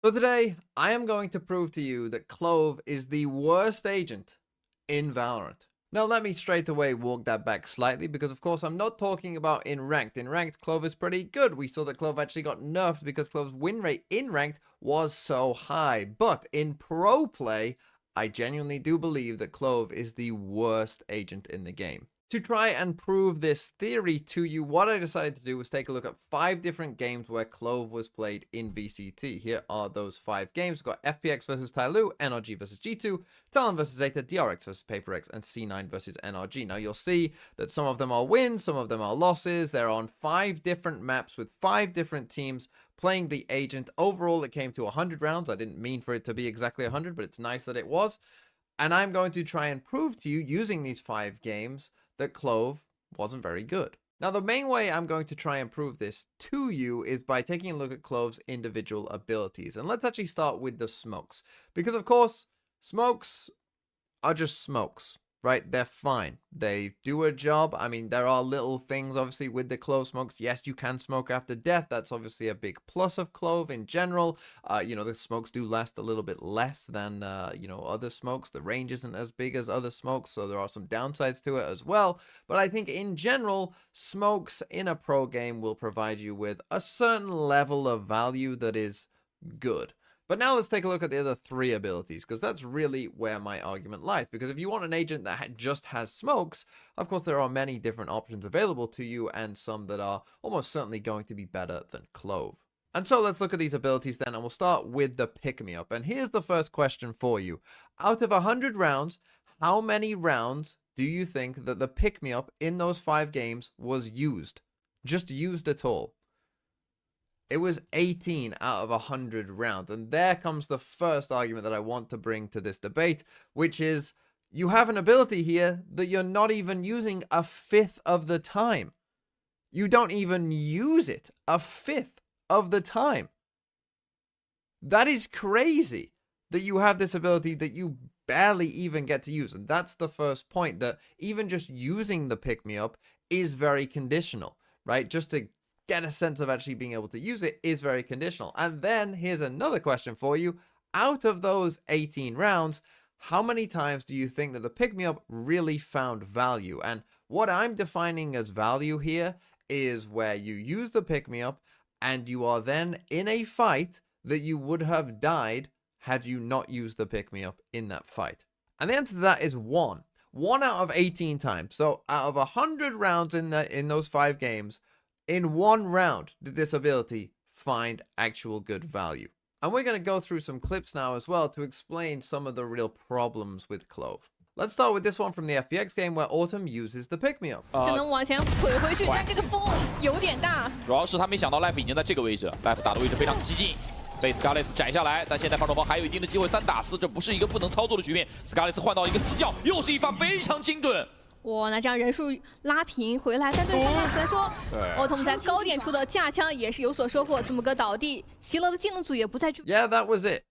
So today, I am going to prove to you that Clove is the worst agent in Valorant. Now, let me straight away walk that back slightly because, of course, I'm not talking about in Ranked. In Ranked, Clove is pretty good. We saw that Clove actually got nerfed because Clove's win rate in Ranked was so high. But in Pro Play, I genuinely do believe that Clove is the worst agent in the game. To try and prove this theory to you, what I decided to do was take a look at 5 different games where Clove was played in VCT. Here are those 5 games. We've got FPX versus Tyloo, NRG versus G2, Talon versus Zeta, DRX versus PaperX, and C9 versus NRG. Now, you'll see that some of them are wins, some of them are losses. They're on 5 different maps with 5 different teams playing the agent. Overall, it came to 100 rounds. I didn't mean for it to be exactly 100, but it's nice that it was. And I'm going to try and prove to you, using these 5 games, that Clove wasn't very good. Now, the main way I'm going to try and prove this to you is by taking a look at Clove's individual abilities. And let's actually start with the smokes. Because, of course, smokes are just smokes, right? They're fine. They do a job. I mean, there are little things, obviously, with the Clove smokes. Yes, you can smoke after death. That's obviously a big plus of Clove in general. The smokes do last a little bit less than, other smokes. The range isn't as big as other smokes, so there are some downsides to it as well. But I think, in general, smokes in a pro game will provide you with a certain level of value that is good. But now let's take a look at the other 3 abilities, because that's really where my argument lies. Because if you want an agent that just has smokes, of course there are many different options available to you, and some that are almost certainly going to be better than Clove. And so let's look at these abilities then, and we'll start with the pick-me-up. And here's the first question for you. Out of 100 rounds, how many rounds do you think that the pick-me-up in those 5 games was used? Just used at all? It was 18 out of 100 rounds. And there comes the first argument that I want to bring to this debate, which is you have an ability here that you're not even using a 5th of the time. You don't even use it a 5th of the time. That is crazy that you have this ability that you barely even get to use. And that's the first point, that even just using the pick-me-up is very conditional, right? Just to get a sense of actually being able to use it is very conditional. And then here's another question for you. Out of those 18 rounds, how many times do you think that the pick-me-up really found value? And what I'm defining as value here is where you use the pick-me-up and you are then in a fight that you would have died had you not used the pick-me-up in that fight. And the answer to that is 1. 1 out of 18 times. So out of 100 rounds in those 5 games, in 1 round did this ability find actual good value. And we're going to go through some clips now as well to explain some of the real problems with Clove. Let's start with this one from the FPX game where Autumn uses the pick-me-up. 只能往前腿回去，但这个风有点大。主要是他没想到 Life 已经在这个位置 ，Life 打的位置非常激进，被 Scarlett 摘下来，但现在方舟方还有一定的机会，3打4，这不是一个不能操作的局面。Scarlett 换到一个死角，又是一发非常精准。 哇，那这样人数拉平回来，但对方虽然说奥特曼在高点处的架枪也是有所收获，这么个倒地，齐乐的技能组也不再去。Yeah, that was it.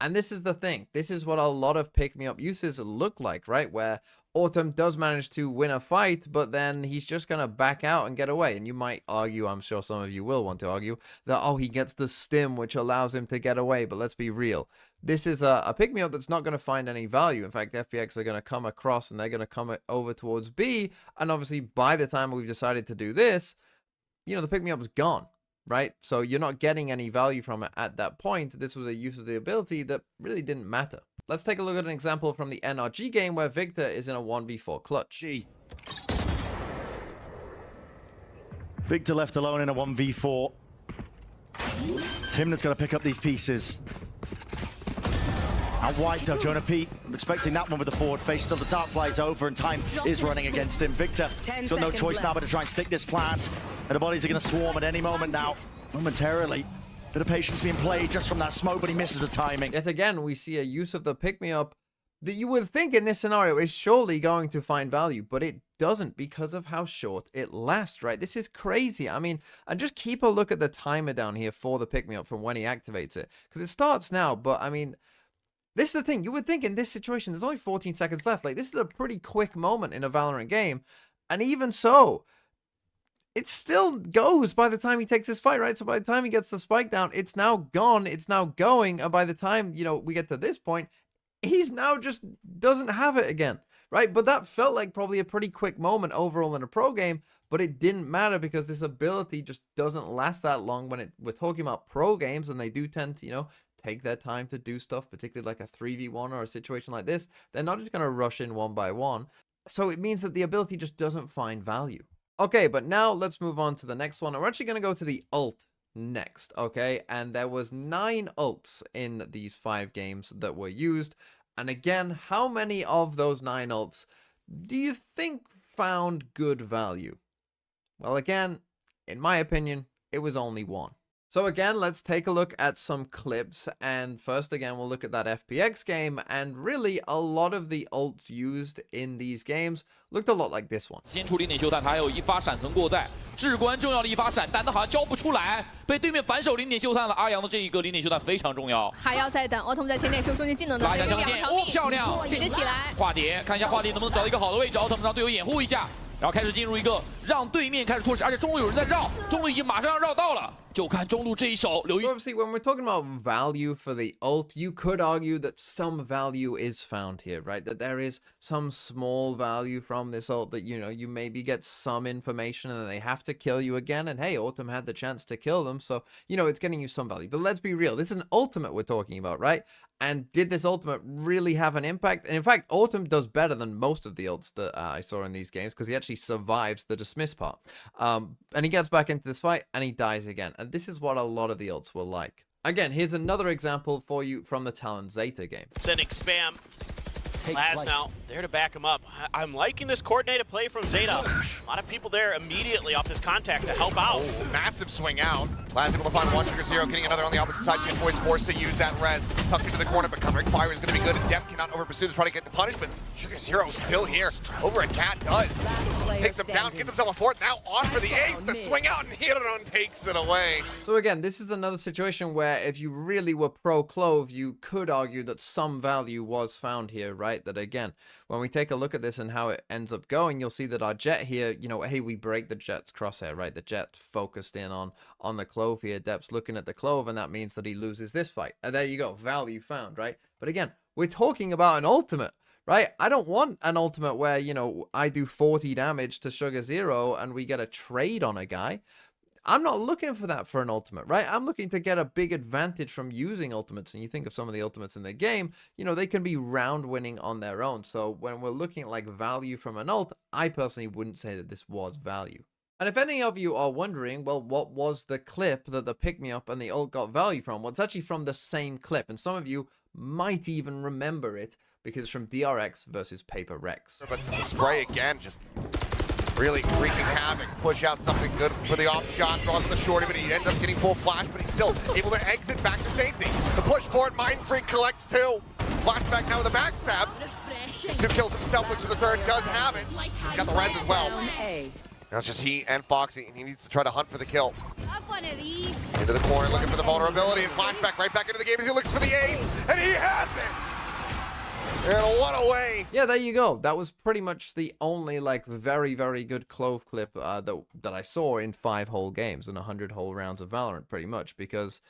And this is the thing. This is what a lot of pick-me-up uses look like, right? Where Autumn does manage to win a fight, but then he's just going to back out and get away. And you might argue, I'm sure some of you will want to argue, that, oh, he gets the stim, which allows him to get away. But let's be real. This is a pick-me-up that's not going to find any value. In fact, FPX are going to come across and they're going to come over towards B. And obviously, by the time we've decided to do this, the pick-me-up is gone, right? So you're not getting any value from it at that point. This was a use of the ability that really didn't matter. Let's take a look at an example from the NRG game where Victor is in a 1v4 clutch. Victor left alone in a 1v4. Timna's got to pick up these pieces. And White though, Jonah Pete, expecting that one with the forward face. Still the dart flies over and time is running against him. Victor has got no choice now but to try and stick this plant. And the bodies are going to swarm at any moment now. Momentarily. Bit of patience being played just from that smoke, but he misses the timing. Yet again, we see a use of the pick-me-up that you would think in this scenario is surely going to find value, but it doesn't because of how short it lasts, right? This is crazy. I mean, and just keep a look at the timer down here for the pick-me-up from when he activates it. Because it starts now, but I mean, this is the thing. You would think in this situation, there's only 14 seconds left. Like, this is a pretty quick moment in a Valorant game. And even so, it still goes by the time he takes his fight, right? So by the time he gets the spike down, it's now gone, it's now going, and by the time, you know, we get to this point, he's now just doesn't have it again, right? But that felt like probably a pretty quick moment overall in a pro game, but it didn't matter because this ability just doesn't last that long when we're talking about pro games, and they do tend to, you know, take their time to do stuff, particularly like a 3v1 or a situation like this. They're not just going to rush in one by one. So it means that the ability just doesn't find value. Okay, but now let's move on to the next one. We're actually going to go to the ult next, okay? And there was 9 ults in these 5 games that were used. And again, how many of those 9 ults do you think found good value? Well, again, in my opinion, it was only 1. So again, let's take a look at some clips, and first again, we'll look at that FPX game, and really a lot of the ults used in these games looked a lot like this one. 先出零点修弹，他还有一发闪存过在，至关重要的一发闪弹，但好像交不出来，被对面反手零点修弹了。阿阳的这一个零点修弹非常重要，还要再等。奥特曼在前点时候终结技能的，拉下枪线，哦，漂亮，直接起来，化蝶，看一下化蝶能不能找到一个好的位置，奥特曼让队友掩护一下。 然后开始进入一个让对面开始拖时，而且中路有人在绕，中路已经马上要绕到了，就看中路这一手。刘一 Obviously, when we're talking about value for the ult, you could argue that some value is found here, right? That there is some small value from this ult that, you know, you maybe get some information and then they have to kill you again. And hey, Autumn had the chance to kill them, so, you know, it's getting you some value. But let's be real, this is an ultimate we're talking about, right? And did this ultimate really have an impact? And in fact, Autumn does better than most of the ults that I saw in these games because he actually survives the dismiss part. And he gets back into this fight and he dies again. And this is what a lot of the ults were like. Again, here's another example for you from the Talon Zeta game. Sending spam. Laz now there to back him up. I'm liking this coordinated play from Zeta. A lot of people there immediately off this contact to help out. Oh, massive swing out. Laz able to find one, Sugar Zero, getting another on the opposite side. Jim Boy's forced to use that res. Tucked into the corner, but covering fire is going to be good. And Depth cannot over pursue to try to get the punish, but Sugar Zero still here. Over at Cat does. Takes him down, gets himself a fort. Now on for the ace. The swing out, and Hiron takes it away. So again, this is another situation where if you really were pro Clove, you could argue that some value was found here, right? That again, when we take a look at this and how it ends up going, you'll see that our Jet here, you know, hey, we break the Jet's crosshair, right? The Jet focused in on the Clove here. Depth's looking at the Clove, and that means that he loses this fight. And there you go, value found, right? But again, we're talking about an ultimate, right? I don't want an ultimate where, you know, I do 40 damage to Sugar Zero and we get a trade on a guy. I'm not looking for that for an ultimate, right? I'm looking to get a big advantage from using ultimates. And you think of some of the ultimates in the game, you know, they can be round winning on their own. So when we're looking at like value from an ult, I personally wouldn't say that this was value. And if any of you are wondering, well, what was the clip that the pick-me-up and the ult got value from? Well, it's actually from the same clip. And some of you might even remember it because it's from DRX versus Paper Rex. But the spray again, just really wreaking havoc. Push out something good for the off shot, draws on the shorty, but he ends up getting full flash, but he's still able to exit back to safety. The push forward, Mind Freak collects 2. Flashback now with a backstab. Sue kills himself, which is the third, does have it. He's got the res as well. Now it's just he and Foxy, and he needs to try to hunt for the kill. Into the corner, looking for the vulnerability, and flashback right back into the game as he looks for the ace, and he has it! And what a way! Yeah, there you go. That was pretty much the only, like, very, very good Clove clip that I saw in 5 whole games and 100 whole rounds of Valorant, pretty much, because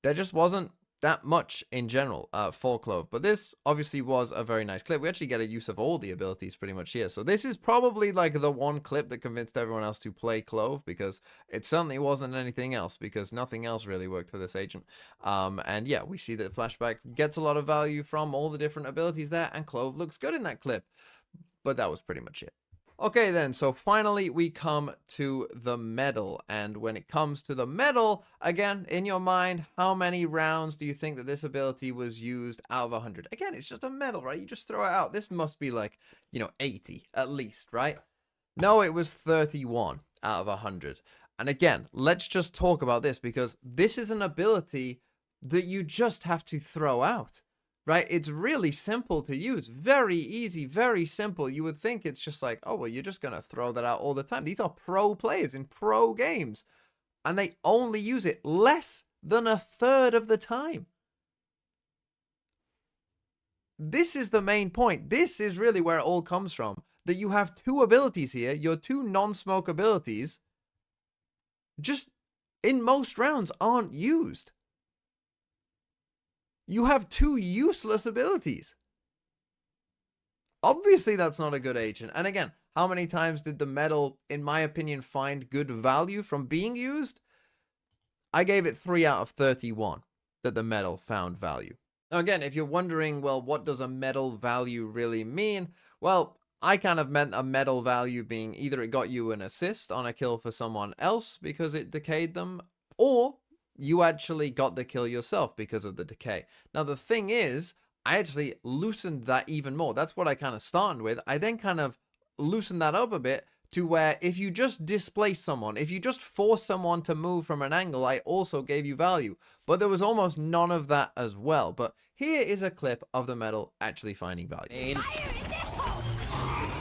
there just wasn't that much in general for Clove. But this obviously was a very nice clip. We actually get a use of all the abilities pretty much here. So this is probably like the one clip that convinced everyone else to play Clove, because it certainly wasn't anything else, because nothing else really worked for this agent. And yeah, we see that Flashback gets a lot of value from all the different abilities there, and Clove looks good in that clip. But that was pretty much it. Okay then, so finally we come to the medal, and when it comes to the medal, again, in your mind, how many rounds do you think that this ability was used out of 100? Again, it's just a medal, right? You just throw it out. This must be like, you know, 80 at least, right? No, it was 31 out of 100. And again, let's just talk about this, because this is an ability that you just have to throw out. Right? It's really simple to use. Very easy, very simple. You would think it's just like, oh, well, you're just going to throw that out all the time. These are pro players in pro games, and they only use it less than a third of the time. This is the main point. This is really where it all comes from. That you have 2 abilities here, your 2 non-smoke abilities, just in most rounds aren't used. You have 2 useless abilities. Obviously, that's not a good agent. And again, how many times did the medal, in my opinion, find good value from being used? I gave it 3 out of 31 that the medal found value. Now, again, if you're wondering, well, what does a medal value really mean? Well, I kind of meant a medal value being either it got you an assist on a kill for someone else because it decayed them, or you actually got the kill yourself because of the decay. Now, the thing is, I actually loosened that even more. That's what I kind of started with. I then kind of loosened that up a bit to where if you just displace someone, if you just force someone to move from an angle, I also gave you value. But there was almost none of that as well. But here is a clip of the medal actually finding value.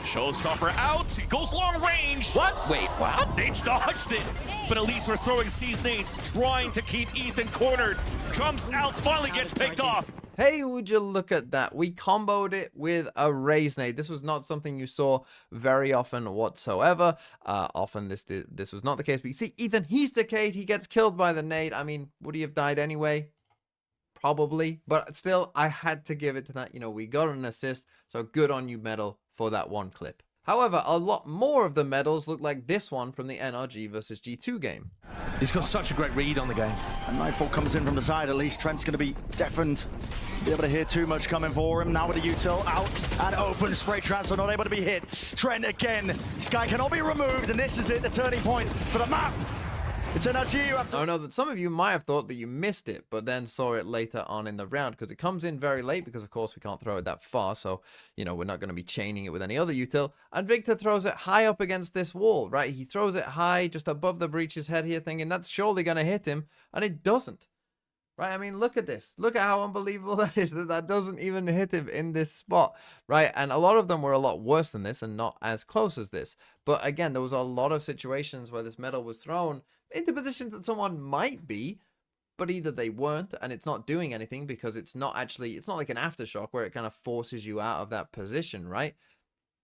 Showstopper out, he goes long range. What? Wait, what? Nate dodged it, but at least we're throwing C's nades, trying to keep Ethan cornered. Jumps out, finally gets picked off. Hey, would you look at that? We comboed it with a raise nade. This was not something you saw very often whatsoever. Often this was not the case. But you see, Ethan, he's decayed. He gets killed by the nade. I mean, would he have died anyway? Probably. But still, I had to give it to that. You know, we got an assist. So good on you, medal, for that one clip. However, a lot more of the medals look like this one from the NRG versus G2 game. He's got such a great read on the game. And Nightfall comes in from the side, at least Trent's going to be deafened. Be able to hear too much coming for him. Now with the util out and open, spray transfer not able to be hit. Trent again. Sky cannot be removed, and this is it, the turning point for the map. It's NRG. You have to... I know that some of you might have thought that you missed it, but then saw it later on in the round because it comes in very late because, of course, we can't throw it that far. So, you know, we're not going to be chaining it with any other util. And Victor throws it high up against this wall, right? He throws it high just above the breach's head here, thinking that's surely going to hit him. And it doesn't. Right? I mean, look at this. Look at how unbelievable that is, that doesn't even hit him in this spot, right? And a lot of them were a lot worse than this and not as close as this. But again, there was a lot of situations where this medal was thrown into positions that someone might be, but either they weren't and it's not doing anything because it's not like an aftershock where it kind of forces you out of that position, right?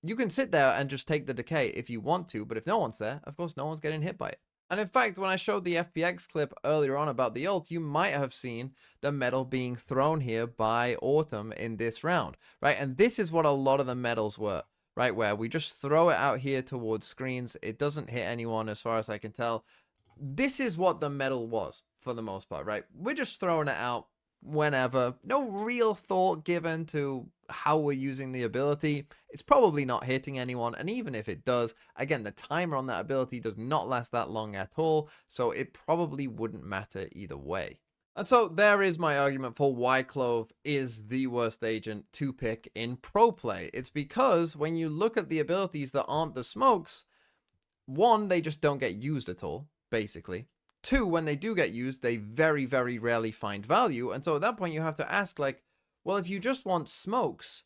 You can sit there and just take the decay if you want to, but if no one's there, of course, no one's getting hit by it. And in fact, when I showed the FPX clip earlier on about the ult, you might have seen the medal being thrown here by Autumn in this round, right? And this is what a lot of the medals were, right? Where we just throw it out here towards screens. It doesn't hit anyone as far as I can tell. This is what the medal was for the most part, right? We're just throwing it out whenever. No real thought given to how we're using the ability. It's probably not hitting anyone, and even if it does, again, the timer on that ability does not last that long at all, so it probably wouldn't matter either way. And so there is my argument for why Clove is the worst agent to pick in pro play. It's because when you look at the abilities that aren't the smokes, one, they just don't get used at all, basically. Two, when they do get used, they very, very rarely find value. And so at that point, you have to ask, like, well, if you just want smokes,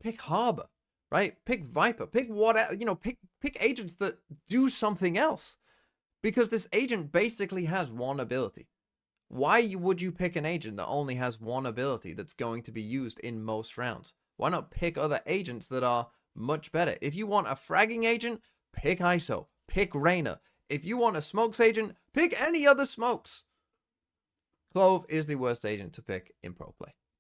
pick Harbor, right? Pick Viper, pick whatever, you know, pick agents that do something else. Because this agent basically has one ability. Why would you pick an agent that only has one ability that's going to be used in most rounds? Why not pick other agents that are much better? If you want a fragging agent, pick ISO, pick Reyna. If you want a smokes agent, pick any other smokes. Clove is the worst agent to pick in pro play.